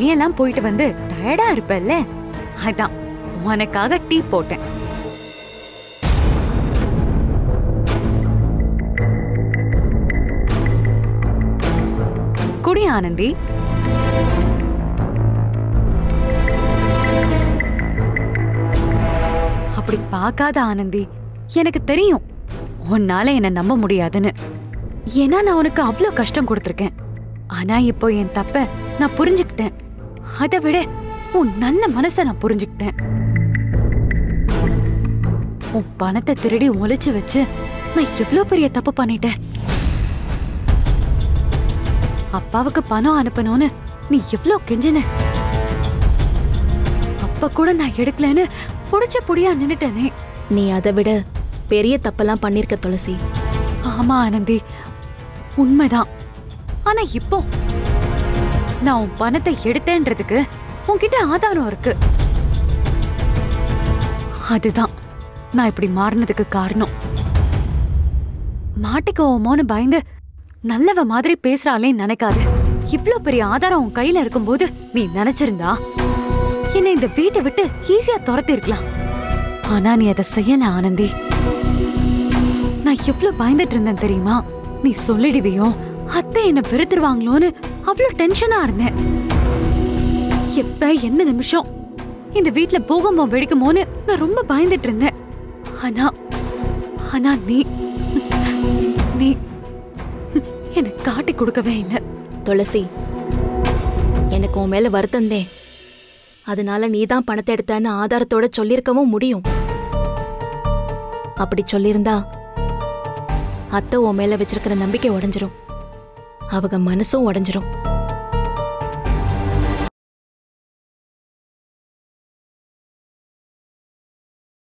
வெளியெல்லாம் போயிட்டு வந்து டயர்டா இருப்பல்ல, அதான் உனக்காக டீ போட்டேன். குடி ஆனந்தி. அப்படி பார்க்காத ஆனந்தி, எனக்கு தெரியும் உன்னால என்ன நம்ப முடியாதுன்னு. ஏன்னா நான் உனக்கு அவ்வளவு கஷ்டம் கொடுத்திருக்கேன். ஆனா இப்போ என் தப்ப நான் புரிஞ்சுக்கிட்டேன். அதை விட உன் நல்ல மனச நான் புரிஞ்சுக்கிட்டேன். உன் பணத்தை திருடி ஒளிச்சு வச்சு நான் எவ்வளவு பெரிய தப்பு பண்ணிட்டேன். அப்பாவுக்கு பணம் அனுப்பணும்னு நீ எவ்வளவு கெஞ்சின. அப்ப கூட நான் எடுக்கலன்னு புடிச்ச புடியா நின்னுட்டனே. நீ அதை விட பெரிய தப்பெல்லாம் பண்ணிருக்க துளசி. ஆமா ஆனந்தி, உண்மைதான். ஆனா இப்போ நான் உன் பணத்தை எடுத்தேன்றதுக்கு உன்கிட்ட ஆதாரம் இருக்கு. அதுதான் நான் இப்படி மாறினதுக்கு காரணம். மாட்டிக்குவோமோன்னு பயந்து நல்லவ மாதிரி பேசுறாளே நினைக்காது. இவ்ளோ பெரிய ஆதாரம் உன் கையில இருக்கும்போது நீ நினைச்சிருந்தா என்னை இந்த வீட்டை விட்டு ஈஸியா துரத்தி இருக்கலாம். ஆனா நீ அதை செய்யல ஆனந்தி. நான் எவ்வளவு பயந்துட்டு இருந்தேன் தெரியுமா? நீ சொல்லிடுவியோ, அத்தை என்ன வெறுத்துருவாங்களோன்னு அவ்வளவு டென்ஷனா இருந்தேன். எப்ப என்ன நிமிஷம் இந்த வீட்டுல பூகம்பம் வெடிக்குமோன்னு நான் ரொம்ப பயந்துட்டு இருந்தேன். ஆனா ஆனா நீ நீ எனக்கு காட்டி கொடுக்கவே இல்லை. துளசி, எனக்கு உன் மேல வருத்தந்தே. அதனால நீதான் பணத்தை எடுத்தன்னு ஆதாரத்தோட சொல்லிருக்கவும் முடியும். அப்படி சொல்லியிருந்தா அத்தை உன் மேல வச்சிருக்கிற நம்பிக்கை உடைஞ்சிரும், அவங்க மனசும் உடைஞ்சிரும்.